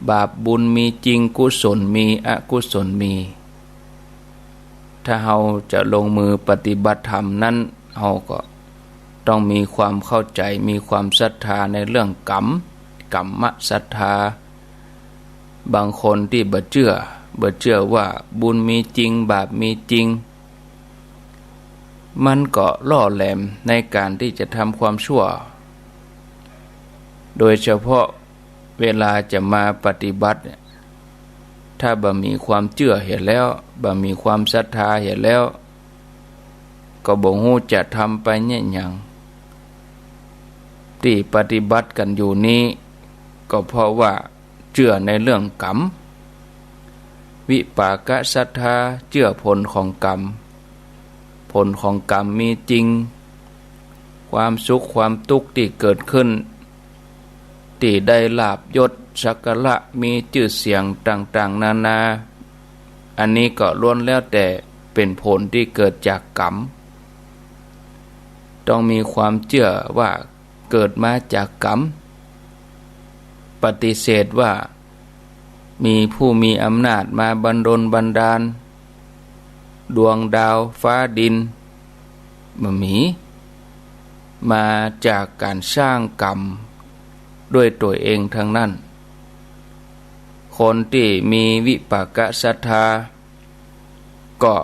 บาปบุญมีจริงกุศลมีอกุศลมีถ้าเราจะลงมือปฏิบัติธรรมนั้นเราก็ต้องมีความเข้าใจมีความศรัทธาในเรื่องกรรมศรัทธาบางคนที่บ่เชื่อว่าบุญมีจริงบาปมีจริงมันก็ล่อแหลมในการที่จะทำความชั่วโดยเฉพาะเวลาจะมาปฏิบัติถ้าบ่มีความเชื่อเห็นแล้วบ่มีความศรัทธาเห็นแล้วก็บ่ฮู้จะทำไปเนี่ยหยังที่ปฏิบัติกันอยู่นี้ก็เพราะว่าเชื่อในเรื่องกรรมวิปากศรัทธาเชื่อผลของกรรมผลของกรรมมีจริงความสุขความทุกข์ที่เกิดขึ้นที่ได้ลาภยศสักการะมีชื่อเสียงต่างๆนานาอันนี้ก็ล้วนแล้วแต่เป็นผลที่เกิดจากกรรมต้องมีความเชื่อว่าเกิดมาจากกรรมปฏิเสธว่ามีผู้มีอำนาจมาบันดลบันดาลดวงดาวฟ้าดินบ่มีมาจากการสร้างกรรมด้วยตัวเองทั้งนั้นคนที่มีวิปากศรัทธาก็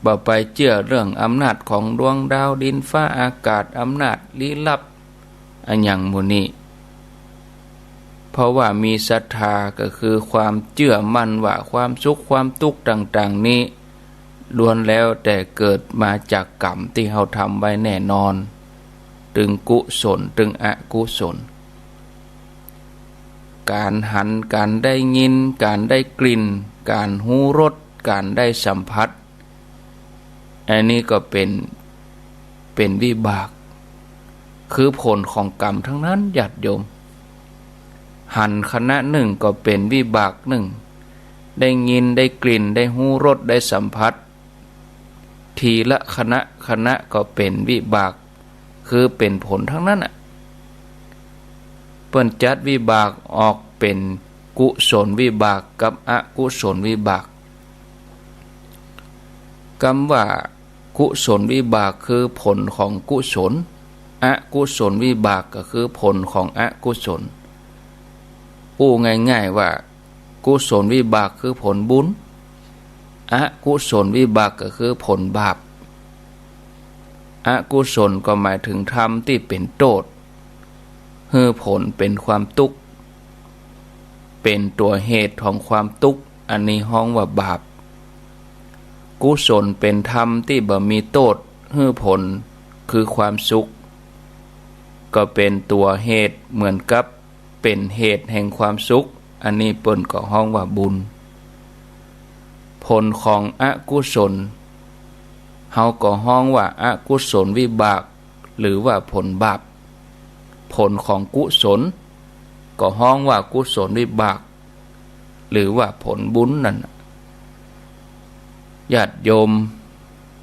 บ่ไปเชื่อเรื่องอำนาจของดวงดาวดินฟ้าอากาศอำนาจลี้ลับอันอย่างหมู่นี้เพราะว่ามีศรัทธาก็คือความเชื่อมั่นว่าความสุขความทุกข์ต่างๆนี้ล้วนแล้วแต่เกิดมาจากกรรมที่เราทำไว้แน่นอนถึงกุศลถึงอกุศลการหันการได้ยินการได้กลิ่นการหูรสการได้สัมผัสอันนี้ก็เป็นวิบากคือผลของกรรมทั้งนั้นญาติโยมหันขณะหนึ่งก็เป็นวิบากหนึ่งได้ยินได้กลิ่นได้หูรสได้สัมผัสทีละขณะก็เป็นวิบากคือเป็นผลทั้งนั้นเปิ้นจัดวิบากออกเป็นกุศลวิบากกับอกุศลวิบากคำว่ากุศลวิบากคือผลของกุศลอกุศลวิบากก็คือผลของอกุศลพูดง่ายๆว่ากุศลวิบากคือผลบุญอกุศลวิบากก็คือผลบาปอกุศลก็หมายถึงธรรมที่เป็นโทษคือผลเป็นความทุกข์เป็นตัวเหตุของความทุกข์อันนี้ฮ้องว่าบาปกุศลเป็นธรรมที่บ่มีโทษคือผลคือความสุขก็เป็นตัวเหตุเหมือนกับเป็นเหตุแห่งความสุขอันนี้เปิ้นก็ฮ้องว่าบุญผลของอกุศลเฮาก็ฮ้องว่าอกุศลวิบากหรือว่าผลบาปผลของกุศลก็ฮ้องว่ากุศลวิบากหรือว่าผลบุญนั่นญาติโยม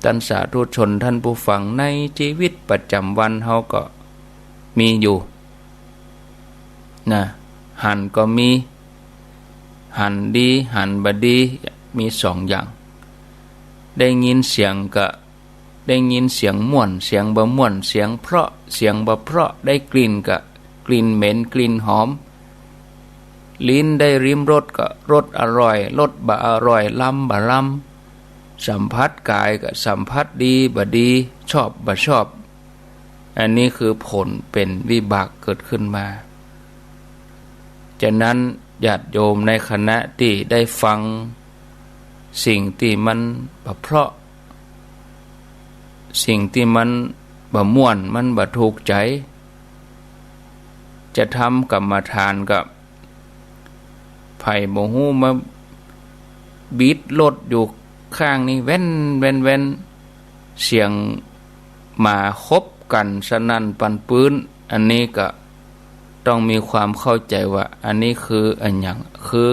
ท่านสาธุชนท่านผู้ฟังในชีวิตประจำวันเฮาก็มีอยู่นะหันก็มีหันดีหันบ่ดีมีสองอย่างได้ยินเสียงก็ได้ยินเสียงม่วนเสียงบ่ม่วนเสียงเพราะเสียงบ่เพราะได้กลิ่นก็กลิ่นเหม็นกลิ่นหอมลิ้นได้ริมรสก็รสอร่อยรสบ่อร่อยล้ำบ่ล้ำสัมผัสกายก็สัมผัสดีบ่ดีชอบบ่ชอบอันนี้คือผลเป็นวิบากเกิดขึ้นมาฉะนั้นญาติโยมในคณะที่ได้ฟังสิ่งที่มันบ่เพราะสิ่งที่มันบ่ม่วนมันบ่ถูกใจจะทำกรรมฐานกับไผบ่ฮู้มาบีดรถอยู่ข้างนี้แว่นเสียงมาคบกันสนั่นปันปื้นอันนี้ก็ต้องมีความเข้าใจว่าอันนี้คืออันหยังคือ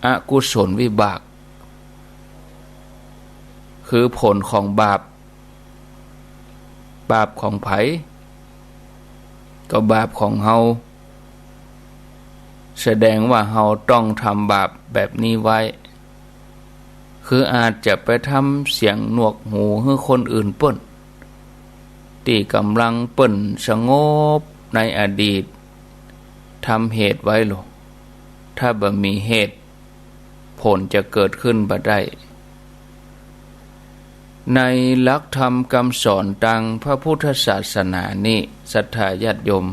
อกุศลวิบากคือผลของบาปของไผก็บาปของเฮา แสดงว่าเราต้องทำบาปแบบนี้ไว้คืออาจจะไปทำเสียงหนวกหูให้คนอื่นเปิ้นที่กำลังเปิ้นสงบในอดีตทำเหตุไว้หรอถ้าบ่มีเหตุผลจะเกิดขึ้นบ่ได้ในหลักธรรมคำสอนดังพระพุทธศาสนานี้ศรัทธาญาติโยม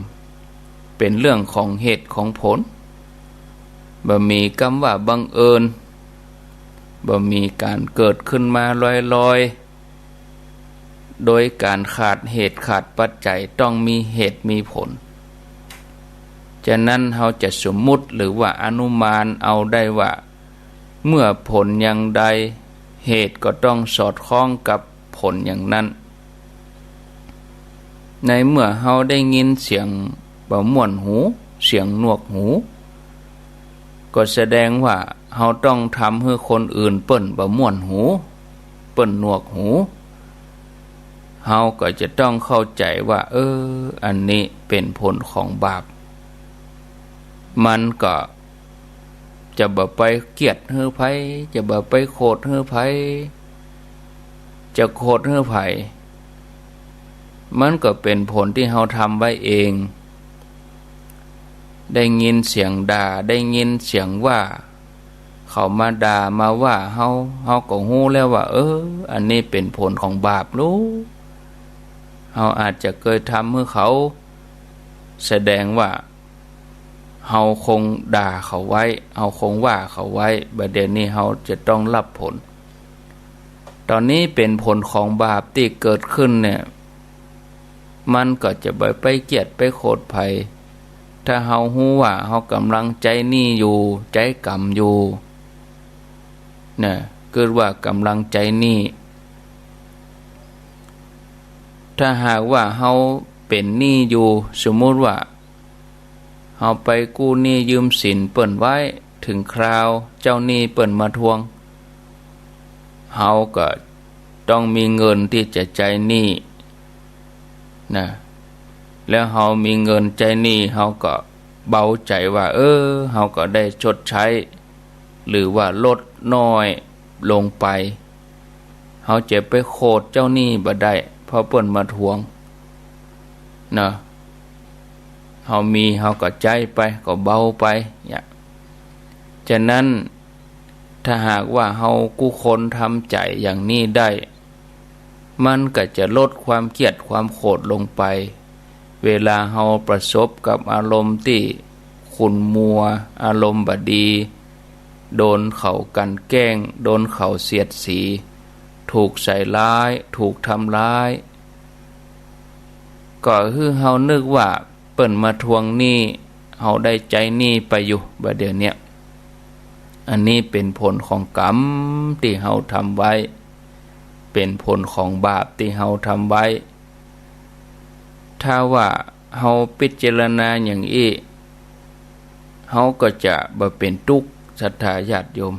เป็นเรื่องของเหตุของผลบ่มีคำว่าบังเอิญบ่มีการเกิดขึ้นมาลอยๆโดยการขาดเหตุขาดปัจจัยต้องมีเหตุมีผลฉะนั้นเราจะสมมุติหรือว่าอนุมานเอาได้ว่าเมื่อผลอย่างใดเหตุก็ต้องสอดคล้องกับผลอย่างนั้นในเมื่อเราได้ยินเสียงบ่ม่วนหูเสียงหนวกหูก็แสดงว่าเราต้องทำให้คนอื่นเปิ้นบ่ม่วนหูเปิ้นหนวกหูเราก็จะต้องเข้าใจว่าอันนี้เป็นผลของบาปมันก็จะบ่ไปเกลียดเฮือไผจะบ่ไปโคตรเฮือไผจะโคตรเฮือไผมันก็เป็นผลที่เราทำไว้เองได้ยินเสียงด่าได้ยินเสียงว่าเขามาด่ามาว่าเฮาก็ฮู้แล้วว่าอันนี้เป็นผลของบาปรู้เฮาอาจจะเคยทำให้เขาแสดงว่าเฮาคงด่าเขาไว้เฮาคงว่าเขาไว้บัดเดี๋ยวนี้เฮาจะต้องรับผลตอนนี้เป็นผลของบาปที่เกิดขึ้นเนี่ยมันก็จะไปเกลียดไปโคตรไผถ้าเฮาฮู้ว่าเฮากำลังใจนี่อยู่ใจกรรมอยู่เนี่ยเกิดว่ากำลังใจนี่ถ้าหากว่าเฮาเป็นหนี้อยู่สมมุติว่าเฮาไปกู้หนี้ยืมสินเปิ้นไว้ถึงคราวเจ้าหนี้เปิ้นมาทวงเฮาก็ต้องมีเงินที่จะจ่ายหนี้นะแล้วเฮามีเงินจ่ายหนี้เฮาก็เบาใจว่าเฮาก็ได้ชดใช้หรือว่าลดน้อยลงไปเฮาจะไปโคตรเจ้าหนี้บ่ได้เพราะเปิ้นมาทวงนะเฮามีเฮาก็ใจไปก็เบาไปเนี่ยฉะนั้นถ้าหากว่าเฮากู้คนทำใจอย่างนี้ได้มันก็จะลดความเครียดความโกรธลงไปเวลาเฮาประสบกับอารมณ์ที่ขุ่นมัวอารมณ์บดีโดนเขากันแกล้งโดนเขาเสียดสีถูกใส่ร้ายถูกทำร้ายก็คือเฮานึกว่าเปิ้นมาทวงหนี้เฮาได้ใจหนี้ไปอยู่บัดเดี๋ยวนี้อันนี้เป็นผลของกรรมที่เฮาทำไว้เป็นผลของบาปที่เฮาทำไว้ถ้าว่าเฮาพิจารณาอย่างนี้เฮาก็จะบ่เป็นทุกข์ศรัทธาญาติโยม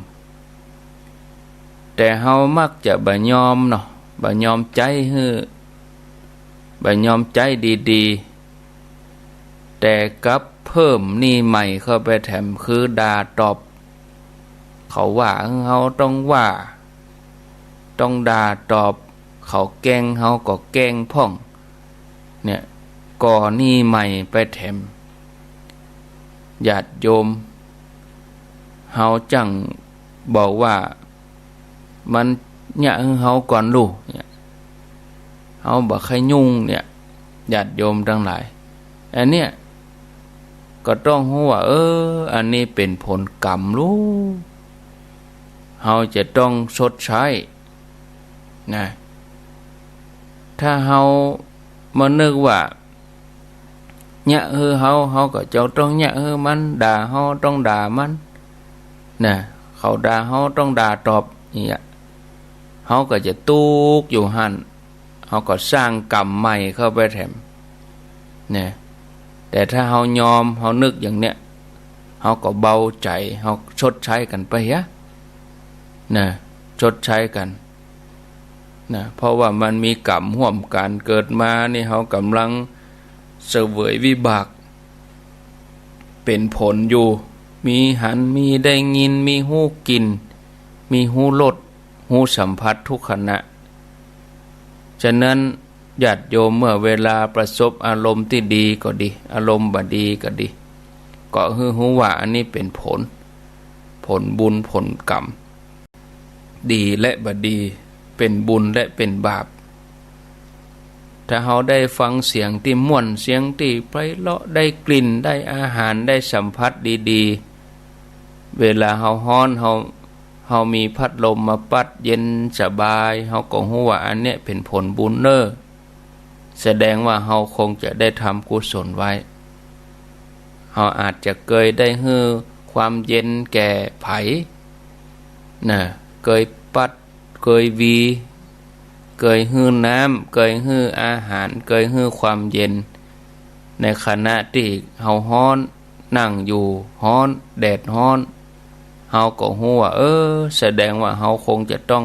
แต่เฮามักจะบ่ยอมเนาะบ่ยอมใจฮื้อบ่ยอมใจดีๆแต่กับเพิ่มหนี้ใหม่เข้าไปแถมคือด่าตอบเขาว่าเฮาต้องว่าต้องด่าตอบเขาแกล้งเฮาก็แกล้งพ่องเนี่ยก่อหนี้ใหม่ไปแถมญาติโยมเฮาจังบอกว่ามันเนี่ยเฮาก่อนลูกเนี่ยเฮาบ่ใครยุ่งเนี่ยญาติโยมทั้งหลายอันเนี้ยก็ต้องรู้ว่าอันนี้เป็นผลกรรมลูกเฮาจะต้องชดใช้นะถ้าเฮามานึกว่าเนี่ยเฮาก็จะต้องเนี่ยมันด่าเฮาต้องด่ามันนะเขาด่าเฮาต้องด่าตอบเนี่ยเฮาก็จะตุกอยู่หั่นเฮาก็สร้างกรรมใหม่เข้าไปแถมเนี่ยแต่ถ้าเฮายอมเฮานึกอย่างเนี้ยเฮาก็เบาใจเฮาชดใช้กันไปนะชดใช้กันนะเพราะว่ามันมีกรรมร่วมกันเกิดมานี่เฮากำลังเสวยวิบากเป็นผลอยู่ มีหันมีได้ยินมีหูกินมีหูรสหูสัมผัสทุกขณะฉะนั้นญาติโยมเมื่อเวลาประสบอารมณ์ที่ดีก็ดีอารมณ์บ่ดีก็ดีก็หูว่าอันนี้เป็นผลบุญผลกรรมดีและบ่ดีเป็นบุญและเป็นบาปถ้าเราได้ฟังเสียงที่ม่วนเสียงที่ไพเราะได้กลิ่นได้อาหารได้สัมผัสดีๆเวลาเราฮ้อนเรามีพัดลมมาปัดเย็นสบายเราก็รู้ว่าอันเนี้ยเป็นผลบุญเน้อแสดงว่าเราคงจะได้ทำกุศลไว้เราอาจจะเคยได้ฮื้อความเย็นแก่ไผน่ะเคยปัดเคยวีเคยฮื้อน้ำเคยฮื้ออาหารเคยฮื้อความเย็นในขณะที่เราฮ้อนนั่งอยู่ฮ้อนแดดฮ้อนเฮาก็ฮู้ว่าแสดงว่าเฮาคงจะต้อง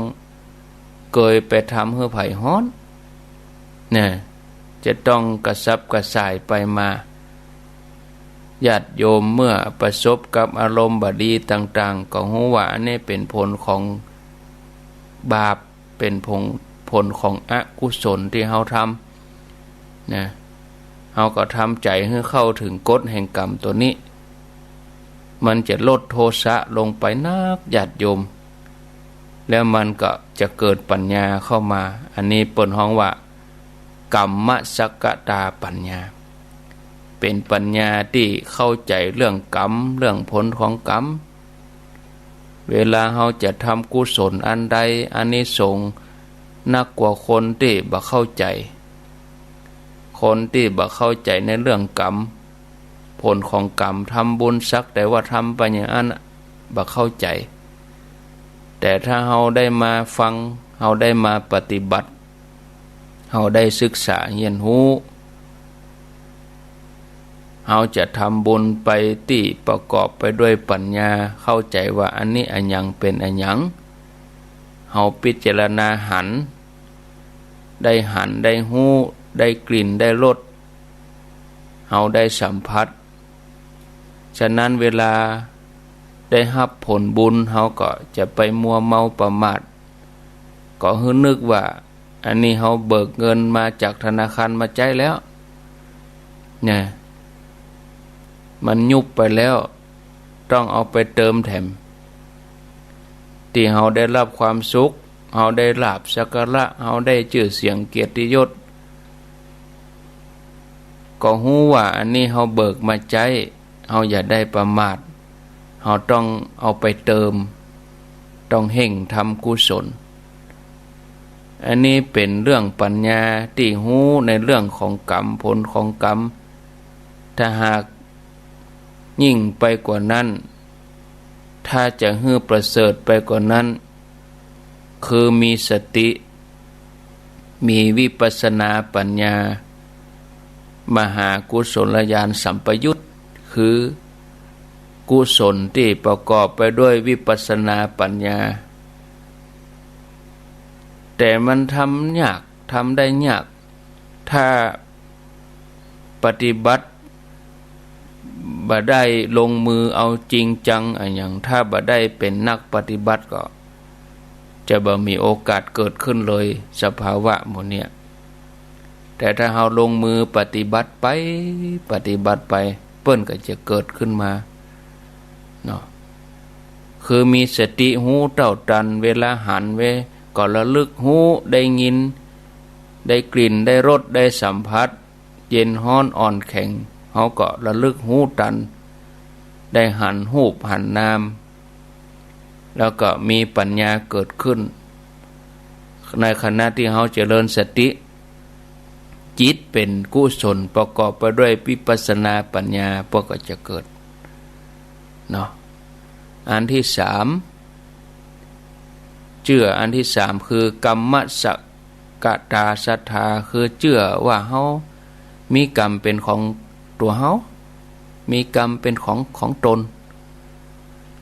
เคยไปทำให้ไผฮ้อนเนี่ยจะต้องกระซับกระส่ายไปมาญาติโยมเมื่อประสบกับอารมณ์บดีต่างๆก็ฮู้ว่าอันนี้เป็นผลของบาปเป็นผลของอกุศลที่เฮาทำนะเฮาก็ทำใจให้เข้าถึงกฎแห่งกรรมตัวนี้มันจะลดโทสะลงไปนักญาติโยมแล้วมันก็จะเกิดปัญญาเข้ามาอันนี้เปิ้นฮ้องว่ากัมมสักกตาปัญญาเป็นปัญญาที่เข้าใจเรื่องกรรมเรื่องผลของกรรมเวลาเราจะทำกุศลอันใดอานิสงส์นักกว่าคนที่บ่เข้าใจคนที่บ่เข้าใจในเรื่องกรรมผลของกรรมทำบุญสักแต่ว่าทำไปอย่างนั้นบ่เข้าใจแต่ถ้าเราได้มาฟังเราได้มาปฏิบัติเราได้ศึกษาเรียนรู้เราจะทำบุญไปที่ประกอบไปด้วยปัญญาเข้าใจว่าอันนี้อันยังเป็นอันยังเราพิจารณาหันได้หูได้กลิ่นได้รสเราได้สัมผัสฉะนั้นเวลาได้รับผลบุญเราก็จะไปมัวเมาประมาทก็ฮึนึกว่าอันนี้เราเบิกเงินมาจากธนาคารมาจ่ายแล้วเนี่ยมันยุบไปแล้วต้องเอาไปเติมแถมที่เราได้รับความสุขเราได้ลาภสักการะเราได้ชื่อเสียงเกียรติยศก็ฮู้ว่าอันนี้เราเบิกมาใจเราอย่าได้ประมาทเราต้องเอาไปเติมต้องเห่งทำกุศลอันนี้เป็นเรื่องปัญญาที่ฮู้ในเรื่องของกรรมผลของกรรมถ้าหากยิ่งไปกว่านั้นถ้าจะฮื้อประเสริฐไปกว่านั้นคือมีสติมีวิปัสสนาปัญญามหากุศลญาณสัมปยุตคือกุศลที่ประกอบไปด้วยวิปัสสนาปัญญาแต่มันทำยากทำได้ยากถ้าปฏิบัติบ่ได้ลงมือเอาจริงจังอย่างถ้าบ่ได้เป็นนักปฏิบัติก็จะบ่มีโอกาสเกิดขึ้นเลยสภาวะหมดเนี่ยแต่ถ้าเราลงมือปฏิบัติไปเปิ้นก็จะเกิดขึ้นมาเนาะคือมีสติหูเท่าทันเวลาหันก็ระลึกหูได้ยินได้กลิ่นได้รสได้สัมผัสเย็นร้อนอ่อนแข็งเขาก็ระลึกหูทันได้หันหูปหันนามแล้วก็มีปัญญาเกิดขึ้นในขณะที่เขาเจริญสติจิตเป็นกุศลประกอบไปด้วยวิปัสสนาปัญญาพวกก็จะเกิดเนาะอันที่สามเชื่ออันที่สามคือกัมมสักกตาศรัทธาคือเชื่อว่าเฮามีกรรมเป็นของตัวเฮามีกรรมเป็นของตน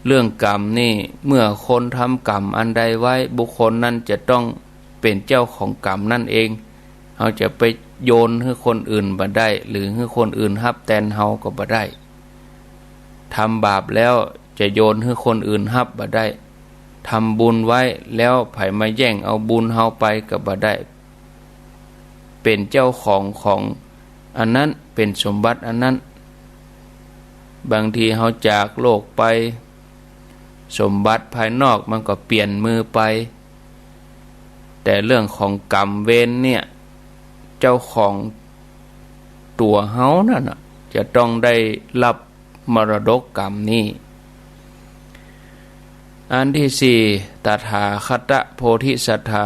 เรื่องกรรมนี่เมื่อคนทำกรรมอันใดไว้บุคคลนั้นจะต้องเป็นเจ้าของกรรมนั่นเองเราจะไปโยนให้คนอื่นบ่ได้หรือให้คนอื่นรับแทนเฮาก็บ่ได้ ทำบาปแล้วจะโยนให้คนอื่นรับบ่ได้ทำบุญไว้แล้วไผมาแย่งเอาบุญเฮาไปก็บ่ได้เป็นเจ้าของอันนั้นเป็นสมบัติอันนั้นบางทีเฮาจากโลกไปสมบัติภายนอกมันก็เปลี่ยนมือไปแต่เรื่องของกรรมเวรเนี่ยเจ้าของตัวเฮานั่นน่ะจะต้องได้รับมรดกกรรมนี้อันที่สี่ตถาคตโพธิสัตถา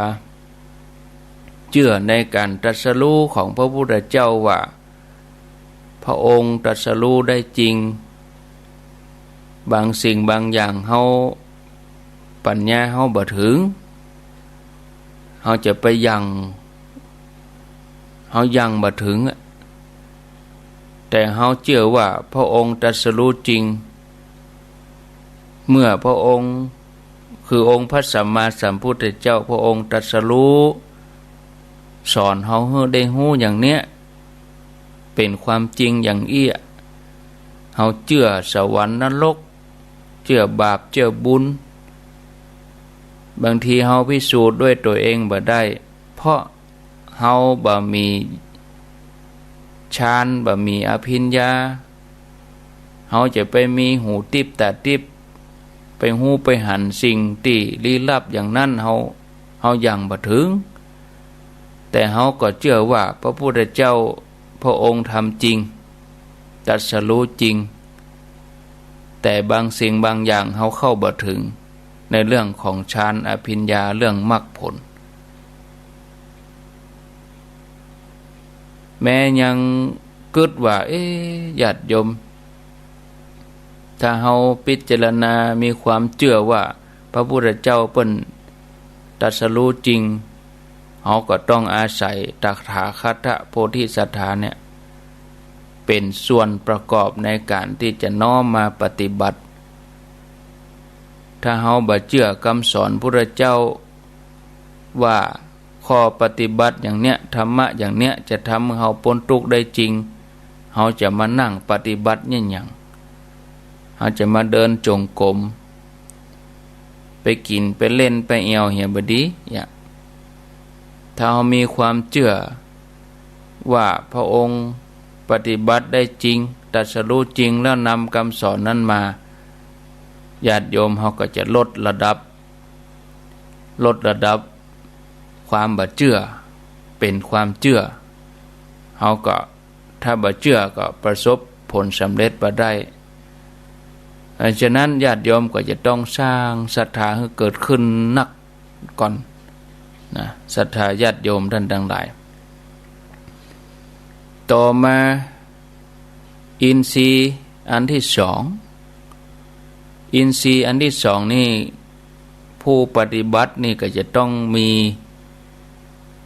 เชื่อในการตรัสรู้ของพระพุทธเจ้าว่าพระองค์ตรัสรู้ได้จริงบางสิ่งบางอย่างเฮาปัญญาเฮาบ่ถึงเฮาจะไปยังเฮายังบ่ถึงแต่เฮาเชื่อว่าพระองค์ตรัสรู้จริงเมื่อพระองค์คือองค์พระสัมมาสัมพุทธเจ้าพระองค์ตรัสรู้สอนเฮาให้ได้รู้อย่างเนี้ยเป็นความจริงอย่างเอี้ยเฮาเชื่อสวรรค์นรกเชื่อบาปเชื่อบุญบางทีเฮาพิสูจน์ด้วยตัวเองบ่ได้เพราะเฮาบ่มีฌานบ่มีอภิญญาเฮาจะไปมีหูทิพตาทิพไปหูไปหันสิ่งที่ลี้ลับอย่างนั้นเฮายังบ่ถึงแต่เฮาก็เชื่อว่าพระพุทธเจ้าพระองค์ทำจริงตรัสรู้จริงแต่บางสิ่งบางอย่างเฮาเข้าบ่ถึงในเรื่องของฌานอภิญญาเรื่องมรรคผลแม้ยังกึดว่าญาติโยมถ้าเฮาพิจารณามีความเชื่อว่าพระพุทธเจ้าเปิ้นตรัสรู้จริงเฮาก็ต้องอาศัยตถาคตโพธิสัตถาเนี่ยเป็นส่วนประกอบในการที่จะน้อมมาปฏิบัติถ้าเฮาบ่เชื่อคำสอนพระพุทธเจ้าว่าข้อปฏิบัติอย่างเนี้ยธรรมะอย่างเนี้ยจะทำให้เฮาพ้นทุกข์ได้จริงเฮาจะมานั่งปฏิบัติเนี่ยหยังเฮาจะมาเดินจงกรมไปกินไปเล่นไปเอวเหียบ่ดีเนี่ยถ้าเฮามีความเชื่อว่าพระองค์ปฏิบัติได้จริงตรัสรู้จริงแล้วนำคำสอนนั้นมาญาติโยมเฮาก็จะลดระดับความบ่เชื่อเป็นความเชื่อเฮาก็ถ้าบ่เชื่อก็ประสบผลสำเร็จบ่ได้ฉะนั้นญาติโยมก็จะต้องสร้างศรัทธาให้เกิดขึ้นนักก่อนนะศรัทธาญาติโยมท่านทั้งหลายต่อมาอินทรีย์อันที่สองอินทรีย์อันที่สองนี่ผู้ปฏิบัตินี่ก็จะต้องมี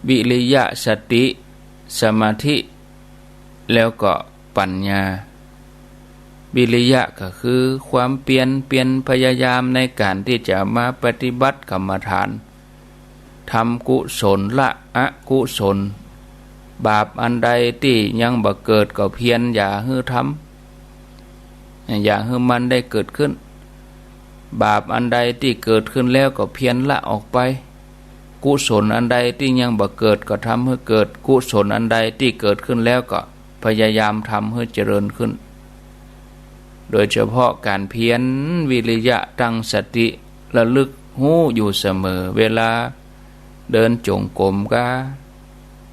วิริยะสติสมาธิแล้วก็ปัญญาวิริยะก็คือความเปลี่ยนพยายามในการที่จะมาปฏิบัติกรรมฐานทำกุศลละอกุศลบาปอันใดที่ยังบ่เกิดก็เพียรอย่าให้ทำอย่าให้มันได้เกิดขึ้นบาปอันใดที่เกิดขึ้นแล้วก็เพียรละออกไปกุศลอันใดที่ยังบ่เกิดก็ทำให้เกิดกุศลอันใดที่เกิดขึ้นแล้วก็พยายามทำให้เจริญขึ้นโดยเฉพาะการเพียรวิริยะตั้งสติระลึกรู้อยู่เสมอเวลาเดินจงกรมก็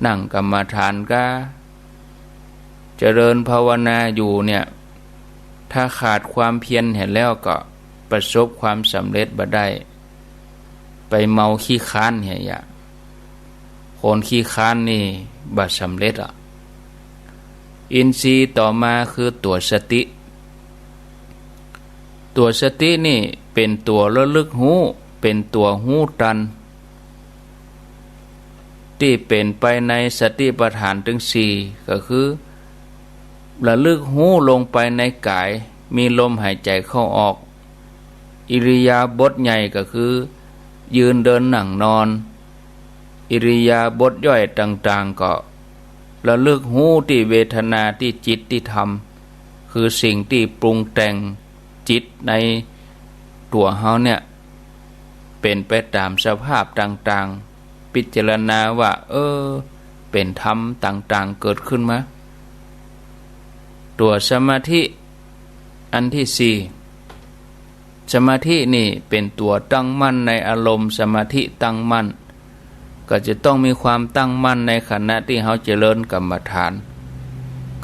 นั่งกรรมฐานก็เจริญภาวนาอยู่เนี่ยถ้าขาดความเพียรเห็นแล้วก็ประสบความสำเร็จบ่ได้ไปเมาขี้ค้านเหี้ยคนขี้ค้านนี่บ่สำเร็จอินทรีย์ต่อมาคือตัวสตินี่เป็นตัวระลึกรู้เป็นตัวรู้ตันที่เป็นไปในสติปัฏฐานถึงสี่ก็คือระลึกรู้ลงไปในกายมีลมหายใจเข้าออกอิริยาบถใหญ่ก็คือยืนเดินนั่งนอนอิริยาบถย่อยต่างๆก็ระลึกรู้ที่เวทนาที่จิตที่ธรรมคือสิ่งที่ปรุงแต่ง จิตในตัวเฮาเนี่ยเป็นไปตามสภาพต่างๆพิจารณาว่าเป็นธรรมต่างๆเกิดขึ้นมาตัวสมาธิอันที่สี่สมาธินี่เป็นตัวตั้งมั่นในอารมณ์สมาธิตั้งมั่นก็จะต้องมีความตั้งมั่นในขณะที่เฮาเจริญกรรมฐาน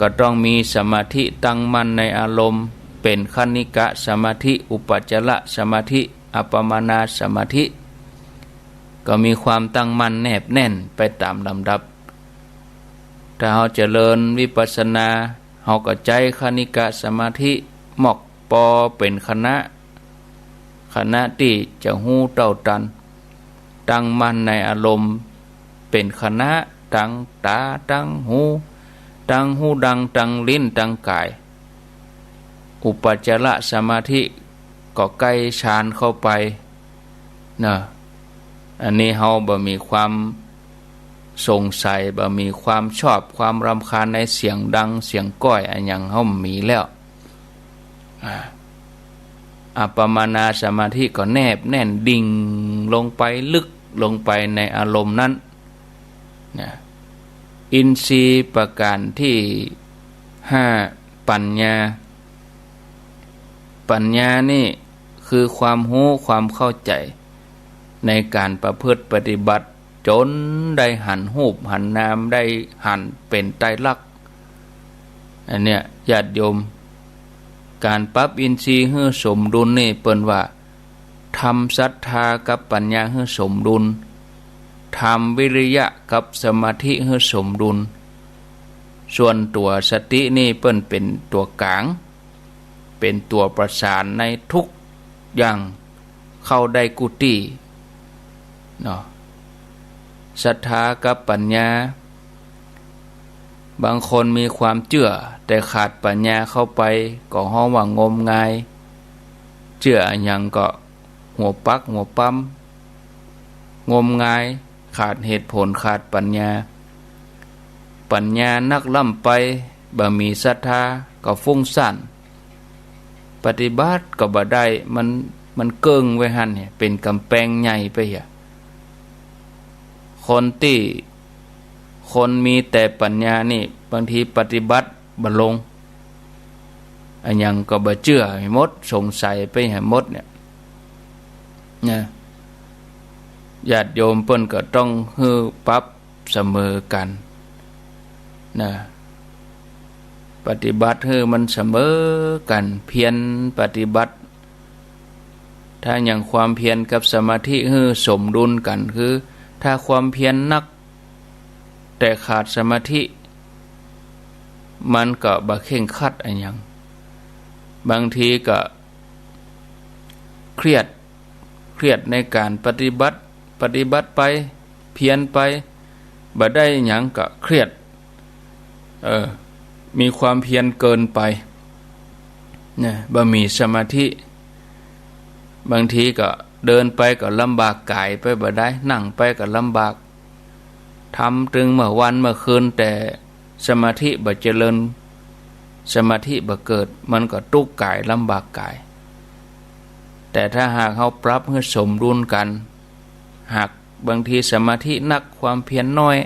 ก็ต้องมีสมาธิตั้งมั่นในอารมณ์เป็นคณิกะสมาธิอุปจารสมาธิอัปปมานาสมาธิก็มีความตั้งมั่นแนบแน่นไปตามลำดับถ้าเฮาเจริญวิปัสสนาเฮาก็ใจคณิกะสมาธิหมอกปอเป็นคณะที่จะหู้เต้าตันตั้งมั่นในอารมณ์เป็นคณะตั้งตาตั้งหูดังลิ้นตั้งกายอุปจารสมาธิก็ใกล้ฌานเข้าไปนะอันนี้เฮาบ่มีความสงสัยบ่มีความชอบความรำคาญในเสียงดังเสียงก้อยอันยังเฮามีแล้วอัปปมานาสมาธิก็แนบแน่นดิ่งลงไปลึกลงไปในอารมณ์นั้นนะอินทรีย์ประการที่ห้าปัญญานี่คือความรู้ความเข้าใจในการประพฤติปฏิบัติจนได้หันรูปหันนามได้หันเป็นไตรลักษณ์อันเนี้ยญาติโยมการปรับอินทรีย์ให้สมดุลนี่เปิ้นว่าทำศรัทธากับปัญญาให้สมดุลทำวิริยะกับสมาธิให้สมดุลส่วนตัวสตินี่เปิ้นเป็นตัวกลางเป็นตัวประสานในทุกอย่างเข้าได้กุฏิเนาะศรัทธากับปัญญาบางคนมีความเชื่อแต่ขาดปัญญาเข้าไปก็ฮ้อว่างมงายเชื่อหยังก็หัวปักหัวปั๊มงมงายขาดเหตุผลขาดปัญญานักล่ำไปบ่มีศรัทธาก็ฟุ้งซ่านปฏิบัติก็บ่ได้มันเกิงไว้หั่นเนี่ยเป็นกำแพงใหญ่ไปอ่ะคนมีแต่ปัญญานี่บางทีปฏิบัติบ่ลงอันยังก็บ่เชื่อให้หมดสงสัยไปให้หมดเนี่ยญาติโยมเพิ่นก็ต้องฮือปรับเสมอกันนะปฏิบัติให้มันเสมอกันเพียรปฏิบัติถ้าอย่างความเพียรกับสมาธิให้สมดุลกันคือถ้าความเพียรนักแต่ขาดสมาธิมันก็บ่เข่งครัดอันหยังบางทีก็เครียดในการปฏิบัติไปเพียรไปบ่ได้หยังก็เครียดมีความเพียรเกินไปเนี่ยบ่มีสมาธิบางทีก็เดินไปก็ลำบากกายไปบ่ได้นั่งไปก็ลำบากทำถึงเมื่อวันเมื่อคืนแต่สมาธิบ่เจริญสมาธิบ่เกิดมันก็ทุกข์กายลำบากกายแต่ถ้าหากเฮาปรับให้สมดุลกันหากบางทีสมาธินักความเพียรน้อย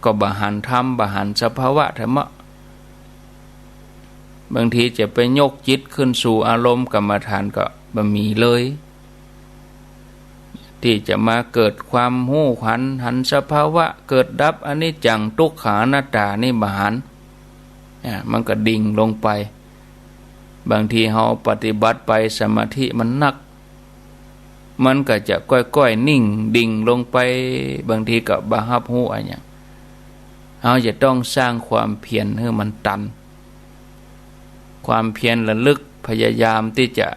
ก็บ่หันธรรมบ่หันสภาวะธรรมะบางทีจะไปยกจิตขึ้นสู่อารมณ์กรรมฐานก็บ่มีเลยที่จะมาเกิดความหู้หันสภาวะเกิดดับอนิจจังทุกขังอนัตตานี่บ่หันมันก็ดิ่งลงไปบางทีเฮาปฏิบัติไปสมาธิมันหนักมันก็จะก้อยๆนิ่งดิ่งลงไปบางทีก็บ่รับรู้อันหยังเฮาจะต้องสร้างความเพียรให้มันตันความเพียรระลึกพยายามที่จะ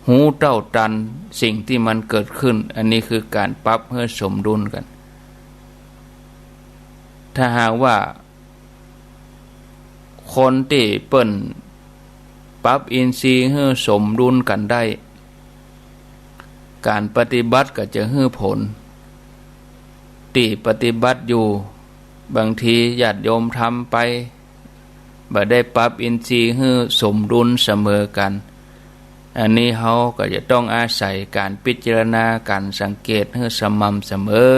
หูเต้าตันสิ่งที่มันเกิดขึ้นอันนี้คือการปรับให้สมดุลกันถ้าหากว่าคนที่เปิ้นปรับอินทรีย์ให้สมดุลกันได้การปฏิบัติก็จะให้ผลที่ปฏิบัติอยู่บางทีญาติโยมทำไป บ่ได้ปรับอินทรีย์ให้สมดุลเสมอกันอันนี้เฮาก็จะต้องอาศัยการพิจารณาการสังเกตให้สม่ำเสมอ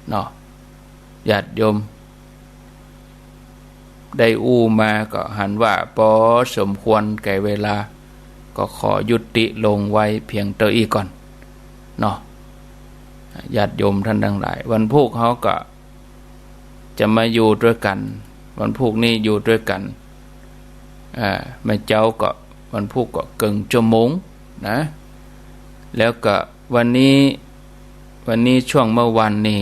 เนาะญาติโยมได้อู้มาก็หันว่าพอสมควรแก่เวลาก็ขอยุติลงไว้เพียงเท่านี้ก่อนเนาะญาติโยมท่านทั้งหลายวันพุธเขาก็จะมาอยู่ด้วยกันวันพุธนี้อยู่ด้วยกันแม่เจ้าก็วันพุธก็เกินชั่วโมงนะแล้วก็วันนี้ช่วงเมื่อวันนี้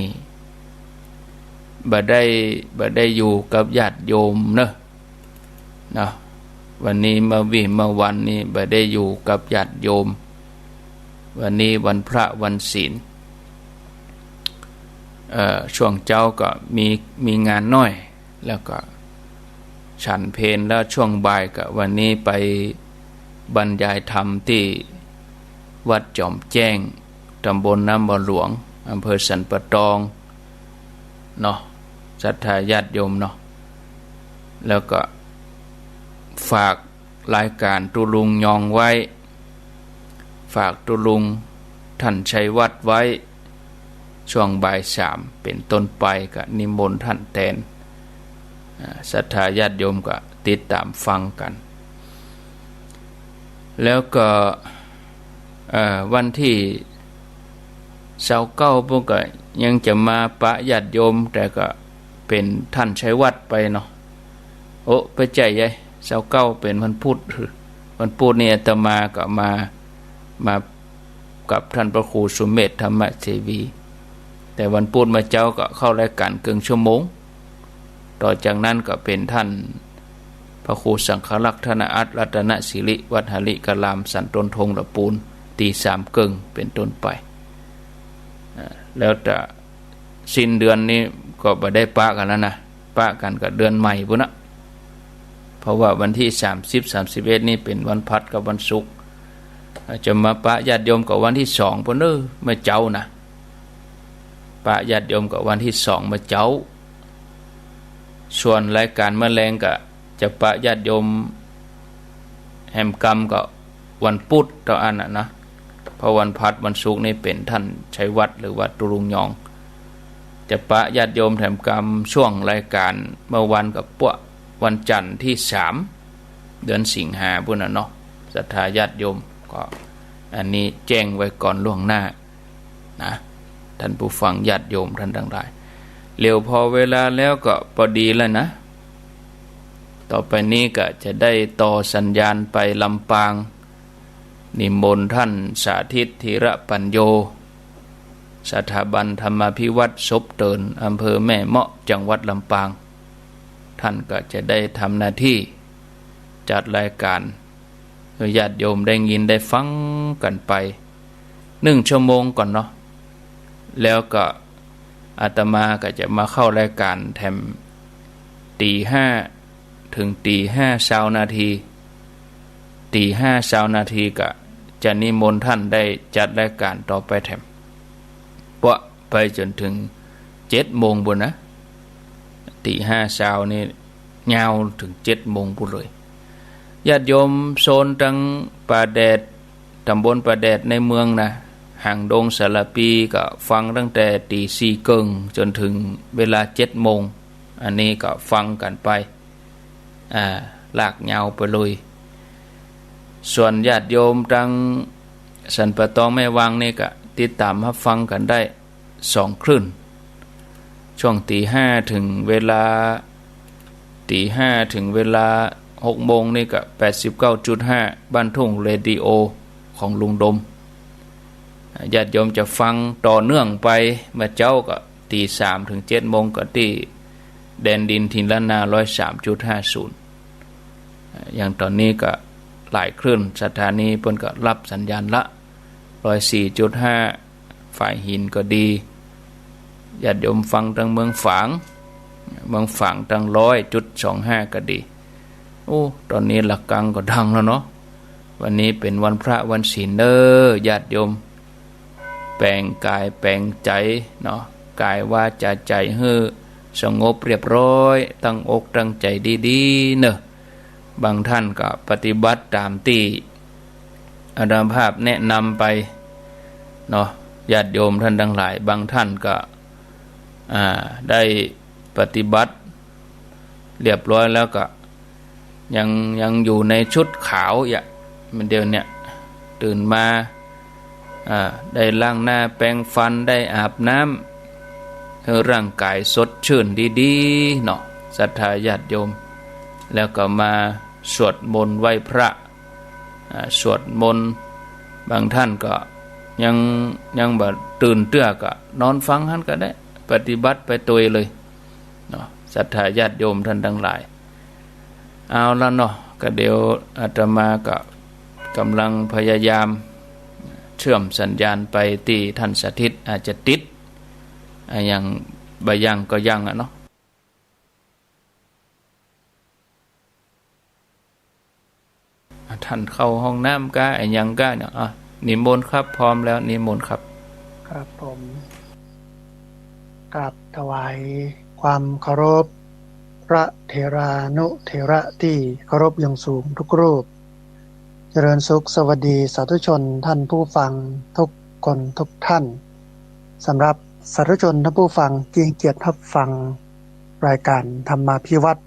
บ่ได้อยู่กับญาติโยมเนอะวันนี้เมื่อวันนี้บ่ได้อยู่กับญาติโยมวันนี้วันพระวันศีลช่วงเจ้าก็มีงานน้อยแล้วก็ฉันเพลแล้วช่วงบ่ายก็วันนี้ไปบรรยายธรรมที่วัดจอมแจ้งตำบลน้ำบ่อหลวงอำเภอสันป่าตองเนาะศรัทธาญาติโยมเนาะแล้วก็ฝากรายการตุลุงยองไว้ฝากตุลุงท่านชัยวัฒน์ไว้ช่วงบ่าย3เป็นต้นไปก็นิมนต์ท่านแทนศรัทธาญาติโยมก็ติดตามฟังกันแล้วก็วันที่29พวกก็ยังจะมาปะญาติโยมแต่ก็เป็นท่านชัยวัฒน์ไปเนาะโอ้ไปใจใหญ่29เป็นวันพุธนี่อาตมาก็มากับท่านพระครูสุเมธธรรมเสวีแต่วันพุธมาเจ้าก็เข้ารายการเกินชั่วโมงต่อจากนั้นก็เป็นท่านพระครูสังฆลักษณ์ธนอัตรัตนศิริวัดหริกลามสันต้นทงละปูนตี3เกิงเป็นต้นไปแล้วแต่สิ้นเดือนนี้ก็บ่ได้ปะกันแล้วนะปะกันกับเดือนใหม่พุ่นนะเพราะว่าวันที่30 31นี่เป็นวันพัดกับวันศุกร์จะมาปะญาติโยมกับวันที่2พุ่นเมื่อเจ้านะปะญาติโยมกับวันที่2มาเจ้าส่วนรายการแมลงก็จะปะญาติโยมแหมกรรมก็วันพุธต่ออันนะเพราะวันพัดวันศุกร์นี่เป็นท่านชัยวัฒน์หรือวัดตุลุงยองจะปะญาติโยมแถมกรรมช่วงรายการเมื่อวันกับปะวันจันทร์ที่3เดือนสิงหาพุ่นน่ะเนาะศรัทธาญาติโยมก็อันนี้แจ้งไว้ก่อนล่วงหน้านะท่านผู้ฟังญาติโยมท่านทั้งหลายเร็วพอเวลาแล้วก็พอดีแล้วนะต่อไปนี้ก็จะได้ต่อสัญญาณไปลำปางนิมนต์ท่านสาธิตธีระปัญโยสถาบันธรรมภิวัตรศพเตินอำเภอแม่เมาะจังหวัดลำปางท่านก็จะได้ทำหน้าที่จัดรายการญาติโยมได้ยินได้ฟังกันไป1 ชั่วโมงก่อนเนาะแล้วก็อาตมาก็จะมาเข้ารายการแถมตี5ถึงตี5 20 นาทีตี5 20 นาทีก็จะนิมนต์ท่านได้จัดรายการต่อไปแถมปะไปจนถึง7 โมงบุญนะตี5 20นี่ยาวถึง7 โมงบุญเลยญาติโยมโซนทั้งป่าแดดตำบลป่าแดดในเมืองนะห่างดงสารปีก็ฟังตั้งแต่ตี4เกิงจนถึงเวลา7 โมงอันนี้ก็ฟังกันไปลากยาวไปเลยส่วนญาติโยมทางสันป่าตองแม่วางนี่ก็ติดตามรับฟังกันได้2 คลื่นช่วงตี 5ถึงเวลาตี5ถึงเวลา6 โมงนี่ก็ 89.5 บ้านทุ่งเรดิโอของลุงดมญาติโยมจะฟังต่อเนื่องไปเมื่อเจ้าก็ตี3ถึง7 โมงก็ที่แดนดินทินละนา 103.50 อย่างตอนนี้ก็หลายคลื่นสถานีเพิ่นก็รับสัญญาณละ 104.5 ฝ่ายหินก็ดีญาติโยมฟังทางเมืองฝางทาง 100.25 ก็ดีโอ้ตอนนี้หลักกังก็ดังแล้วเนาะวันนี้เป็นวันพระวันศีลญาติโยมแปลงกายแปลงใจเนาะกายว่าจะใจให้ สงบเรียบร้อยตั้งอกตั้งใจดีๆเนอะบางท่านก็ปฏิบัติตามที่อาจารย์ภาพแนะนำไปเนาะญาติโยมท่านทั้งหลายบางท่านก็ได้ปฏิบัติเรียบร้อยแล้วก็ยังอยู่ในชุดขาวอย่างมันเดียวเนี่ยตื่นมาได้ล้างหน้าแปรงฟันได้อาบน้ำให้ร่างกายสดชื่นดีๆเนาะศรัทธาญาติโยมแล้วก็มาสวดมนต์ไหว้พระสวดมนต์บางท่านก็ยังแบบตื่นเตื้อก็นอนฟังท่านก็ได้ปฏิบัติไปตัวเลยเนาะศรัทธาญาติโยมท่านทั้งหลายเอาละเนาะก็เดี๋ยวอาตมาก็กำลังพยายามเชื่อมสัญญาณไปที่ท่านสถิตอาจจะติดอย่างบายังก็ยังเนาะท่านเข้าห้องน้ำก็ยังก็เนี่ยนิมนต์ครับพร้อมแล้วนิมนต์ครับครับผมกราบถวายความเคารพพระเถรานุเถระที่เคารพอย่างสูงทุกรูปเจริญสุขสวัสดีสาธุชนท่านผู้ฟังทุกคนทุกท่านสำหรับสาธุชนท่านผู้ฟังที่ให้เกียรติรับฟังรายการธรรมาภิวัตร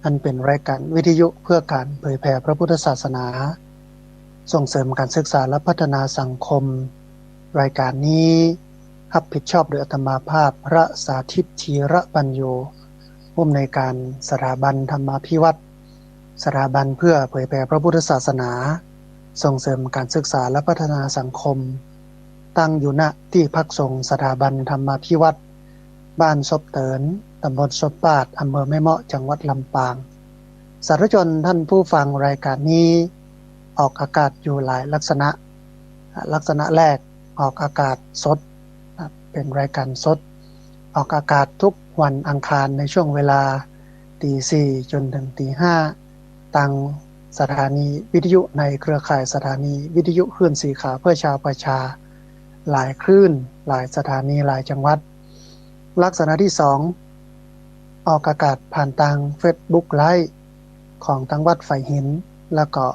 อันเป็นรายการวิทยุเพื่อการเผยแผ่พระพุทธศาสนาส่งเสริมการศึกษาและพัฒนาสังคมรายการนี้รับผิดชอบโดยอาตมาภาพพระสาธิตธีระปัญโยผู้อำนวยการสถาบันธรรมาภิวัตรสถาบันเพื่อเผยแผ่พระพุทธศาสนาส่งเสริมการศึกษาและพัฒนาสังคมตั้งอยู่ณที่พักสงฆ์สถาบันธรรมาภิวัตรบ้านศพเตินตำบลศพปาดอำเภอแม่เมาะจังหวัดลำปางสาธุชนท่านผู้ฟังรายการนี้ออกอากาศอยู่หลายลักษณะแรกออกอากาศสดเป็นรายการสดออกอากาศทุกวันอังคารในช่วงเวลา 4:00 จนถึง 5:00 ตั้งสถานีวิทยุในเครือข่ายสถานีวิทยุคลื่นสีขาวเพื่อชาวประชาหลายคลื่นหลายสถานีหลายจังหวัดลักษณะที่2ออกอากาศผ่านทาง Facebook Live ของทางวัดไฝหินแล้วก็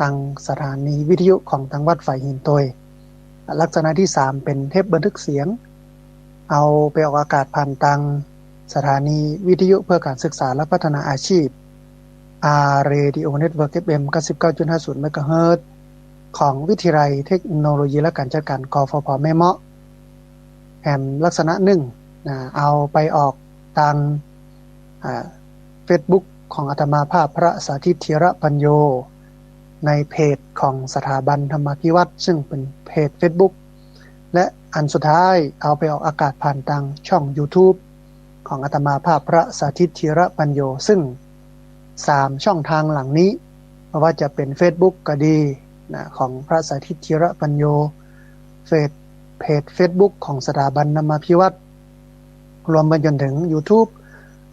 ทางสถานีวิทยุของทางวัดไฝหินตัวลักษณะที่3เป็นเทปบันทึกเสียงเอาไปออกอากาศผ่านทางสถานีวิทยุเพื่อการศึกษาและพัฒนาอาชีพ Radio Network FM 99.50 MHz ของวิทยาลัยเทคโนโลยีและการจัดการกฟผ.แม่เมาะแห่งลักษณะ1เอาไปออกทางFacebook ของอาตมาภาพพระสาธิตธีระปัญโยในเพจของสถาบันธรรมาภิวัตรซึ่งเป็นเพจ Facebook และอันสุดท้ายเอาไปออกอากาศผ่านทางช่อง YouTube ของอาตมาภาพพระสาธิตธีระปัญโยซึ่ง3ช่องทางหลังนี้ไม่ว่าจะเป็น Facebook ก็ดีของพระสาธิตธีระปัญโยเพจ Facebook ของสถาบันธรรมาภิวัตรรวมไปจนถึง YouTube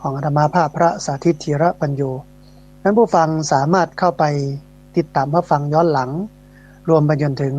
ของอาตมาภาพพระสาธิตธีระปัญโยท่านผู้ฟังสามารถเข้าไปติดตามรับฟังย้อนหลังรวมไปจนถึง